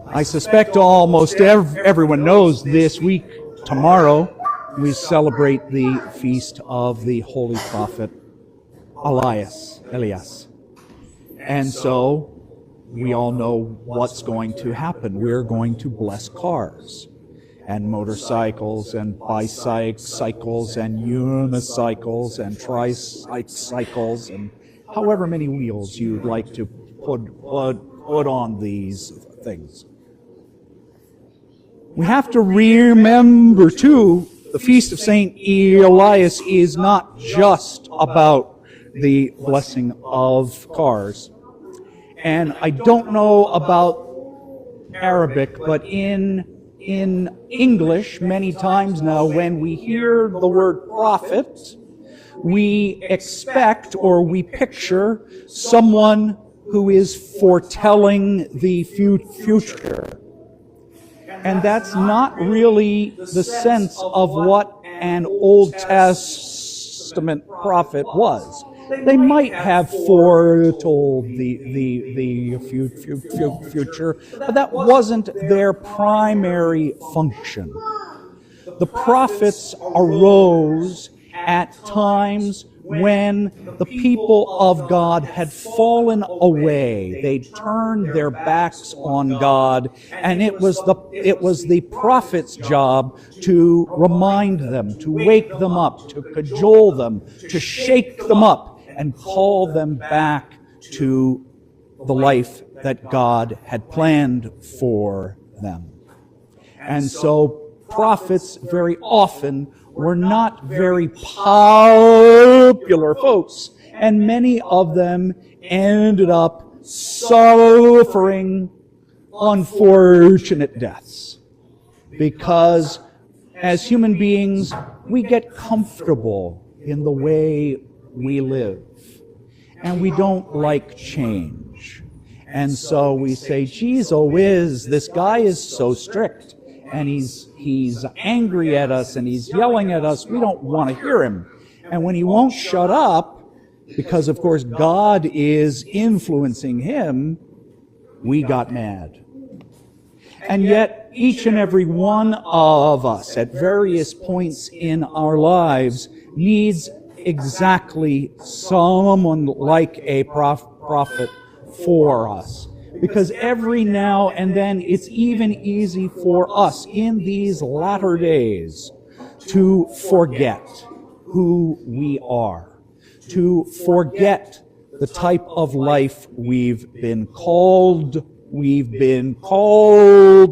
I suspect almost everyone knows this week, tomorrow, we celebrate the feast of the holy prophet Elias. And so we all know what's going to happen. We're going to bless cars and motorcycles and bicycles and unicycles and tricycles and however many wheels you'd like to put on these things. We have to remember, too, the Feast of St. Elias is not just about the blessing of cars. And I don't know about Arabic, but in English, many times now, when we hear the word prophet, we expect or we picture someone who is foretelling the future. And that's not really the sense of what an Old Testament prophet was. They might have foretold the future, but that wasn't their primary function. The prophets arose at times when the people of God had fallen away. They'd turned their backs on God, and it was the prophet's job to remind them, to wake them up, to cajole them, to shake them up, and call them back to the life that God had planned for them. And so prophets very often were not very popular folks, and many of them ended up suffering unfortunate deaths. Because as human beings, we get comfortable in the way we live, and we don't like change. And so we say, geez, oh whiz, this guy is so strict, and he's angry at us, and he's yelling at us. We don't want to hear him. And when he won't shut up, because of course God is influencing him, we got mad. And yet each and every one of us at various points in our lives needs exactly someone like a prophet for us. Because every now and then it's even easy for us in these latter days to forget who we are, to forget the type of life we've been called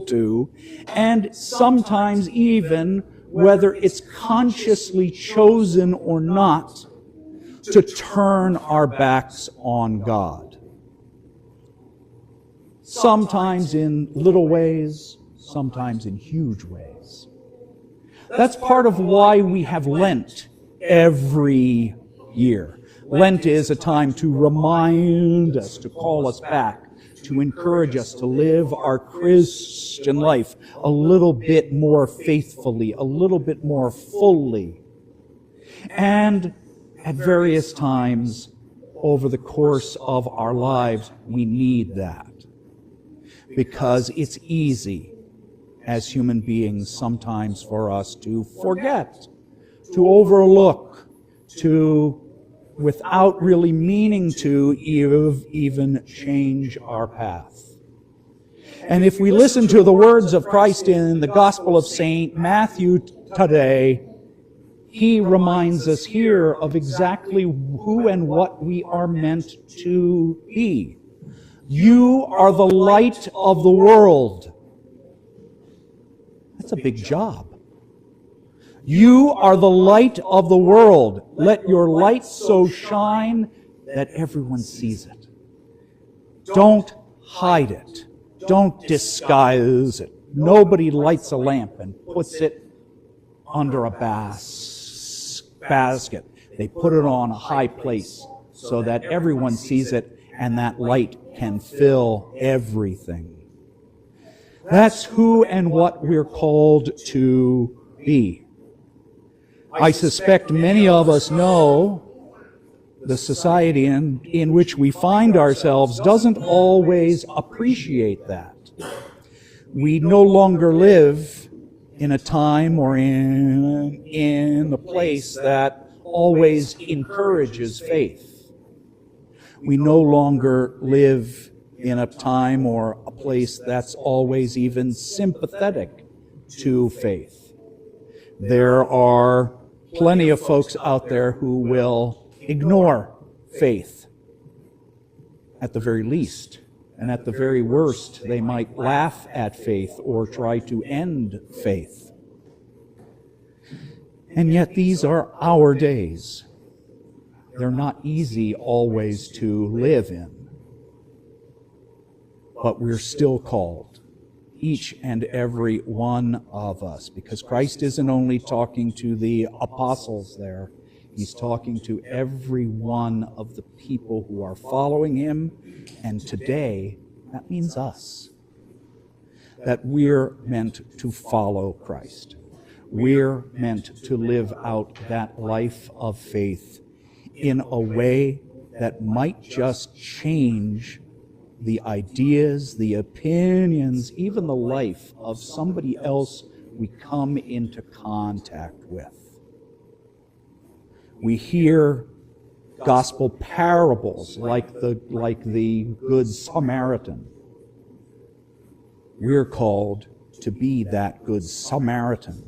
to, and sometimes even, whether it's consciously chosen or not, to turn our backs on God. Sometimes in little ways, sometimes in huge ways. That's part of why we have Lent every year. Lent is a time to remind us, to call us back, to encourage us to live our Christian life a little bit more faithfully, a little bit more fully. And at various times over the course of our lives, we need that. Because it's easy as human beings sometimes for us to forget, to overlook, to, without really meaning to, even change our path. And if we listen to the words of Christ in the Gospel of St. Matthew today, he reminds us here of exactly who and what we are meant to be. You are the light of the world. That's a big job. You are the light of the world. Let your light so shine that everyone sees it. Don't hide it. Don't disguise it. Nobody lights a lamp and puts it under a basket. They put it on a high place so that everyone sees it, and that light can fill everything. That's who and what we're called to be. I suspect many of us know the society in which we find ourselves doesn't always appreciate that. We no longer live in a time or in a place that always encourages faith. We no longer live in a time or a place that's always even sympathetic to faith. There are plenty of folks out there who will ignore faith at the very least, and at the very worst, they might laugh at faith or try to end faith. And yet these are our days. They're not easy always to live in. But we're still called, each and every one of us, because Christ isn't only talking to the apostles there, he's talking to every one of the people who are following him, and today, that means us. That we're meant to follow Christ. We're meant to live out that life of faith in a way that might just change the ideas, the opinions, even the life of somebody else we come into contact with. We hear gospel parables like the Good Samaritan. We're called to be that Good Samaritan.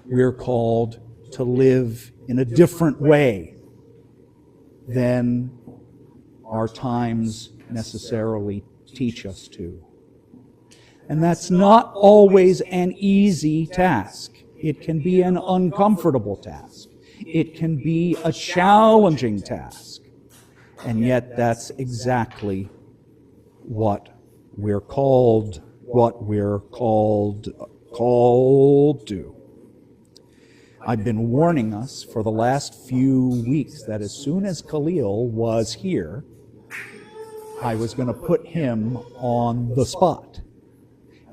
We're called to live in a different way than our times necessarily teach us to. And that's not always an easy task. It can be an uncomfortable task. It can be a challenging task. And yet that's exactly what we're called to. I've been warning us for the last few weeks that as soon as Khalil was here, I was going to put him on the spot.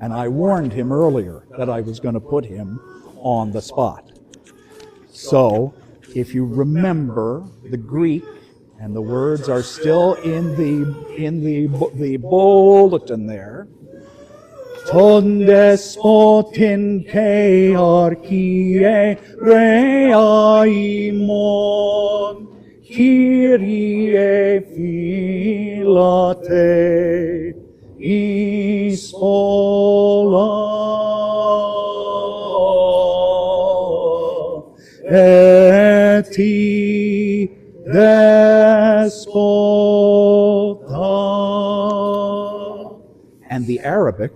And I warned him earlier that I was going to put him on the spot. So, if you remember the Greek, and the words are still in the bulletin there, Ton despotin ke archie reaimon, Kyrie filate ispola, eti despota. And the Arabic,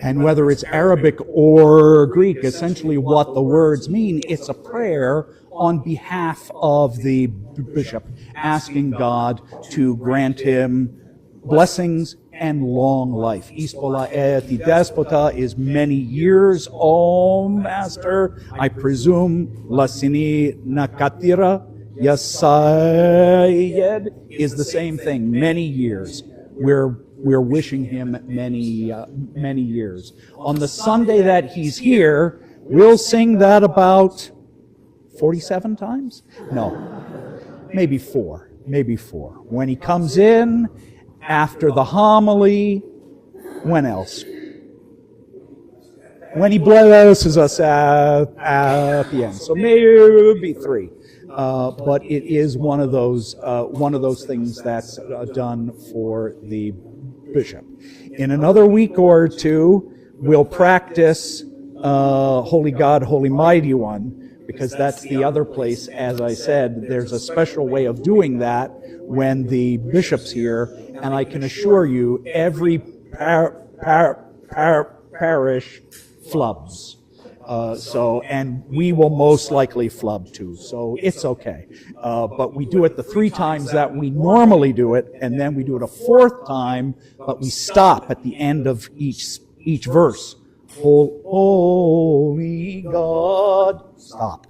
and whether it's Arabic or Greek, essentially what the words mean, it's a prayer on behalf of the bishop, asking God to grant him blessings and long life. Ispola eti despota is many years, O Master. I presume lasini nakatira yasayed is the same thing, many years. We're wishing him many years. On the Sunday that he's here, we'll sing that about 47 times? No, maybe four. When he comes in, after the homily, when else? When he blesses us at the end. So maybe three. But it is one of those things that's done for the bishop. In another week or two, we'll practice Holy God, Holy Mighty One, because that's the other place, as I said, there's a special way of doing that when the bishop's here, and I can assure you, every parish flubs. And we will most likely flub too, so it's okay. But we do it the 3 times that we normally do it, and then we do it a 4th time, but we stop at the end of each verse. Holy God, stop.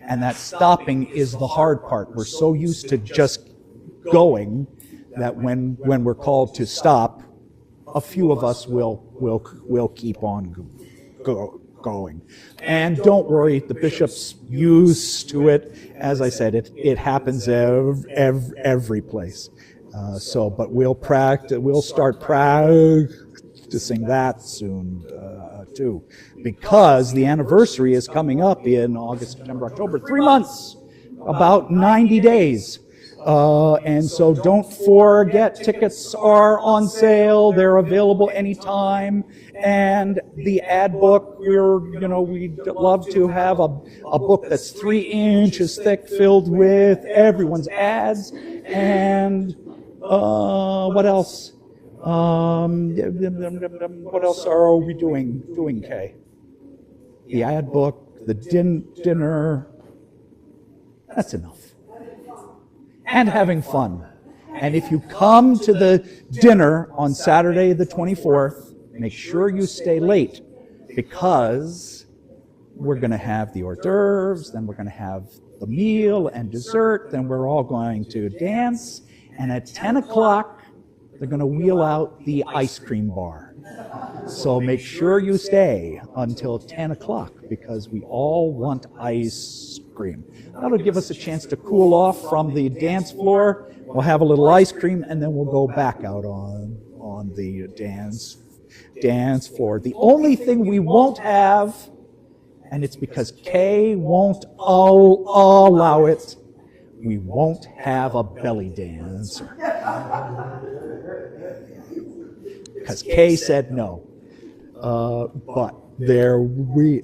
And that stopping is the hard part. We're so used to just going that when we're called to stop, a few of us will keep on going. And don't worry, the bishop's used to it. As I said, it happens every place. But we'll start practicing that soon too, because the anniversary is coming up in August, September, October, 3 months, about 90 days. And so don't forget, tickets are on sale. They're available anytime. And the ad book, we'd love to have a book that's 3 inches thick, filled with everyone's ads. And what else? What else are we doing, Kay? The ad book, the dinner. That's enough. And having fun. And if you come to the dinner on Saturday the 24th, make sure you stay late, because we're going to have the hors d'oeuvres, then we're going to have the meal and dessert, then we're all going to dance, and at 10 o'clock, they're going to wheel out the ice cream bar. So make sure you stay until 10 o'clock, because we all want ice cream. That'll give us a chance to cool off from the dance floor. We'll have a little ice cream, and then we'll go back out on the dance floor. The only thing we won't have, and it's because Kay won't allow it, we won't have a belly dancer. Because Kay said no. But there we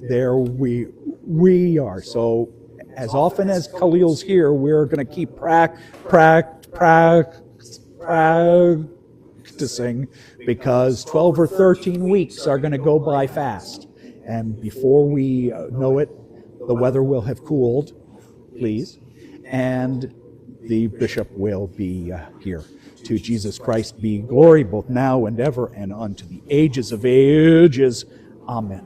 are. So as often as Khalil's here, we're going to keep practicing, because 12 or 13 weeks are going to go by fast. And before we know it, the weather will have cooled, please, and the bishop will be here. To Jesus Christ be glory, both now and ever, and unto the ages of ages. Amen.